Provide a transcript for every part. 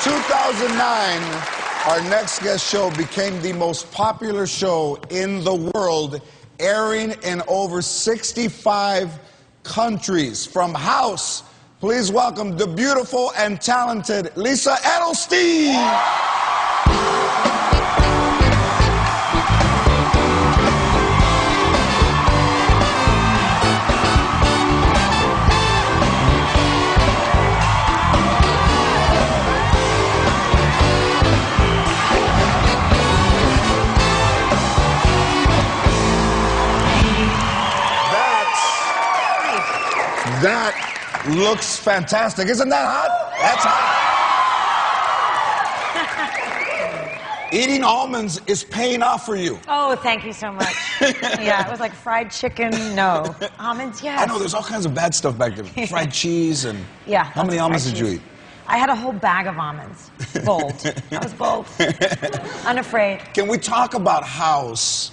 2009, our next guest show became the most popular show in the world, airing in over 65 countries. From House, please welcome the beautiful and talented Lisa Edelstein. That looks fantastic. Isn't that hot? That's hot. Eating almonds is paying off for you. Oh, thank you so much. Yeah, it was like fried chicken, no. Almonds, yes. I know, there's all kinds of bad stuff back there. Fried cheese and... Yeah. How many almonds did you eat? I had a whole bag of almonds. Bold. I was bold. Unafraid. Can we talk about House?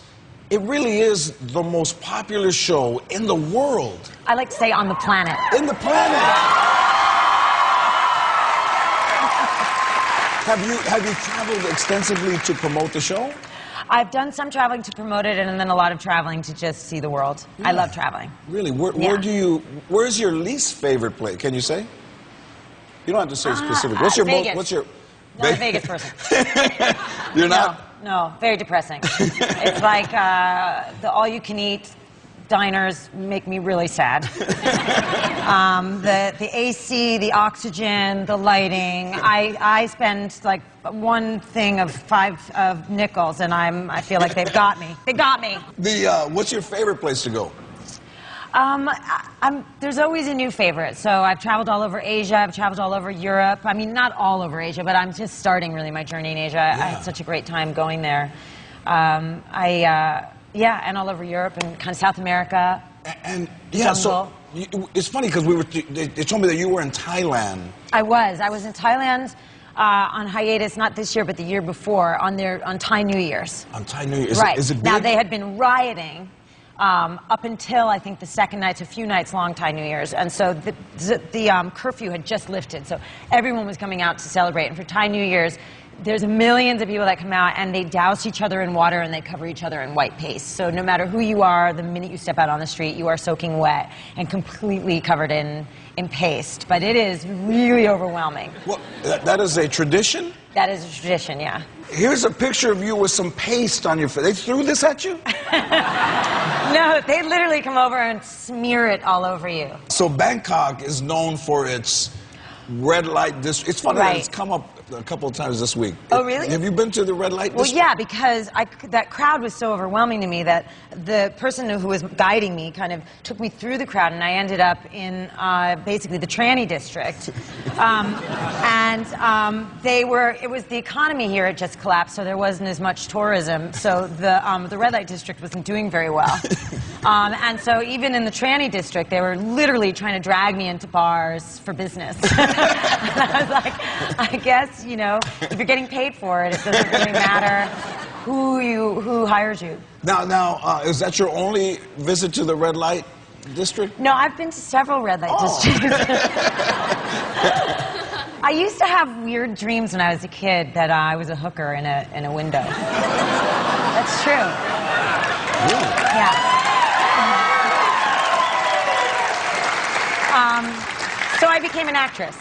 It really is the most popular show in the world. I like to say on the planet. In the planet. Have you traveled extensively to promote the show? I've done some traveling to promote it and then a lot of traveling to just see the world. Yeah. I love traveling. Really? Where's your least favorite place? Can you say? You don't have to say specific. Vegas. What's your... Not a Vegas person. You're not? No, very depressing. It's like the all-you-can-eat diners make me really sad. The AC, the oxygen, the lighting. I spend like one thing of 5 nickels, and I feel like they've got me. They got me. What's your favorite place to go? There's always a new favorite. So I've traveled all over Asia. I've traveled all over Europe. I mean, not all over Asia, but I'm just starting really my journey in Asia. Yeah. I had such a great time going there. Yeah, and all over Europe and kind of South America. And yeah, so it's funny because they told me that you were in Thailand. I was in Thailand on hiatus, not this year, but the year before, on Thai New Year's. On Thai New Year's, right? Is it big? Now they had been rioting. Up until, I think, the second night, a few nights long, Thai New Year's. And so the curfew had just lifted, so everyone was coming out to celebrate. And for Thai New Year's, there's millions of people that come out, and they douse each other in water, and they cover each other in white paste. So no matter who you are, the minute you step out on the street, you are soaking wet and completely covered in paste. But it is really overwhelming. Well, that is a tradition? That is a tradition, yeah. Here's a picture of you with some paste on your face. They threw this at you? No, they literally come over and smear it all over you. So Bangkok is known for its red light district. It's funny that it's come up a couple of times this week. Oh, really? Have you been to the red light district? Well, yeah, because that crowd was so overwhelming to me that the person who was guiding me kind of took me through the crowd, and I ended up in basically the tranny district. It was the economy here had just collapsed, so there wasn't as much tourism. So the red light district wasn't doing very well. And so even in the tranny district, they were literally trying to drag me into bars for business. And I was like, I guess, you know, if you're getting paid for it, it doesn't really matter who hires you. Now, is that your only visit to the red light district? No, I've been to several red light districts. I used to have weird dreams when I was a kid that I was a hooker in a window. That's true. Really? Yeah. So I became an actress.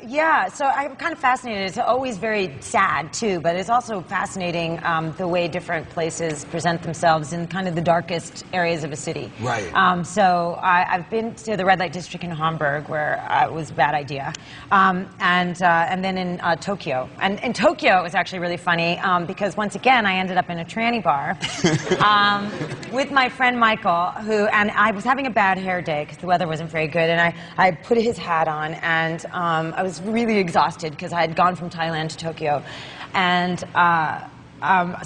Yeah, so I'm kind of fascinated. It's always very sad, too, but it's also fascinating the way different places present themselves in kind of the darkest areas of a city. Right. So I've been to the red light district in Hamburg, where it was a bad idea, and then in Tokyo. And in Tokyo, it was actually really funny, because once again, I ended up in a tranny bar with my friend Michael, and I was having a bad hair day because the weather wasn't very good, and I put his hat on, and I was really exhausted because I had gone from Thailand to Tokyo, and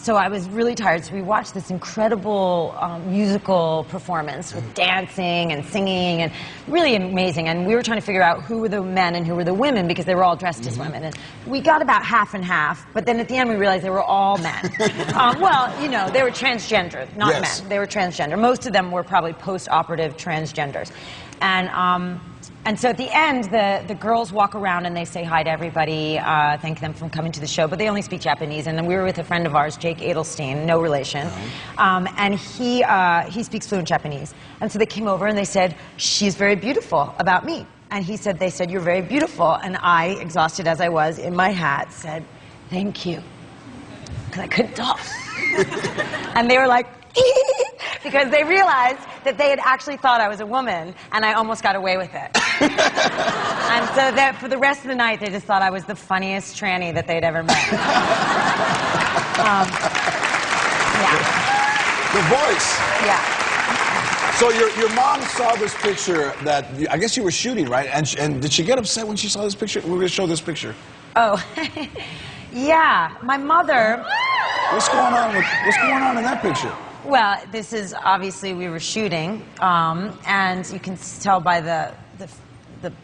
so I was really tired. So we watched this incredible musical performance with dancing and singing, and really amazing. And we were trying to figure out who were the men and who were the women, because they were all dressed as women. And we got about half and half, but then at the end we realized they were all men. Well, you know, they were transgender, not men. They were transgender. Most of them were probably post-operative transgenders. And so at the end, the girls walk around and they say hi to everybody, thank them for coming to the show, but they only speak Japanese. And then we were with a friend of ours, Jake Edelstein, no relation, and he speaks fluent Japanese. And so they came over and they said, she's very beautiful, about me. And they said, you're very beautiful. And I, exhausted as I was, in my hat, said, thank you, because I couldn't talk. And they were like, because they realized that they had actually thought I was a woman, and I almost got away with it. And so that for the rest of the night, they just thought I was the funniest tranny that they'd ever met. Yeah. The voice. Yeah. So your mom saw this picture that I guess you were shooting, right? And did she get upset when she saw this picture? We're going to show this picture. Oh, yeah. My mother. What's going on in that picture? Well, this is obviously we were shooting, and you can tell by the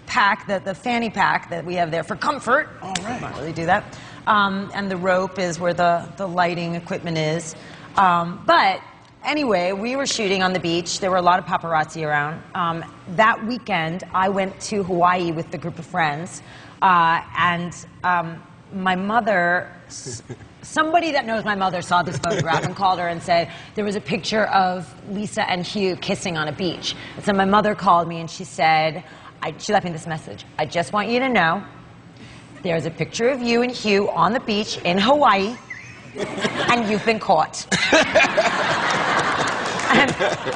pack, the fanny pack that we have there for comfort. All right. Not really do that. And the rope is where the lighting equipment is. But anyway, we were shooting on the beach. There were a lot of paparazzi around. That weekend, I went to Hawaii with a group of friends, and my mother. Somebody that knows my mother saw this photograph and called her and said there was a picture of Lisa and Hugh kissing on a beach. And so my mother called me and she said, she left me this message. I just want you to know there's a picture of you and Hugh on the beach in Hawaii and you've been caught.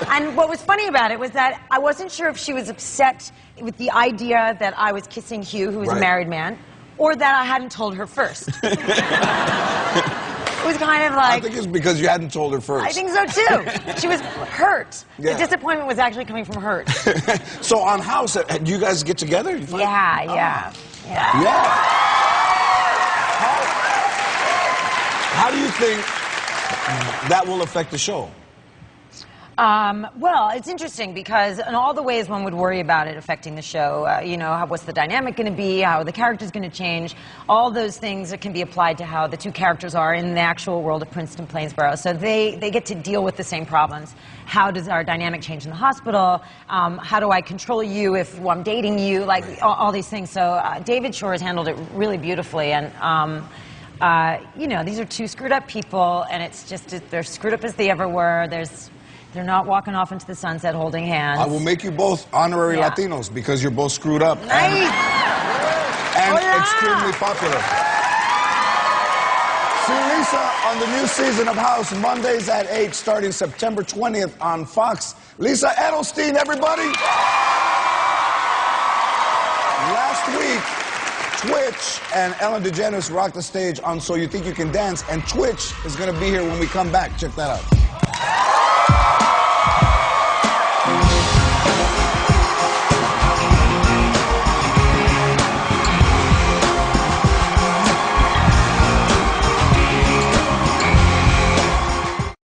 And what was funny about it was that I wasn't sure if she was upset with the idea that I was kissing Hugh, who was a married man, or that I hadn't told her first. It was kind of like... I think it's because you hadn't told her first. I think so, too. She was hurt. Yeah. The disappointment was actually coming from hurt. So on House, do you guys get together? Yeah. How do you think that will affect the show? Well, it's interesting because in all the ways one would worry about it affecting the show, you know, what's the dynamic going to be, how are the characters going to change, all those things that can be applied to how the two characters are in the actual world of Princeton Plainsboro. So they get to deal with the same problems. How does our dynamic change in the hospital? How do I control you if I'm dating you? Like, all these things. So David Shore has handled it really beautifully. And, you know, these are two screwed up people, and it's just, they're screwed up as they ever were. They're not walking off into the sunset holding hands. I will make you both honorary Latinos because you're both screwed up and extremely popular. See Lisa on the new season of House, Mondays at 8, starting September 20th on Fox. Lisa Edelstein, everybody! Last week, Twitch and Ellen DeGeneres rocked the stage on So You Think You Can Dance, and Twitch is going to be here when we come back. Check that out.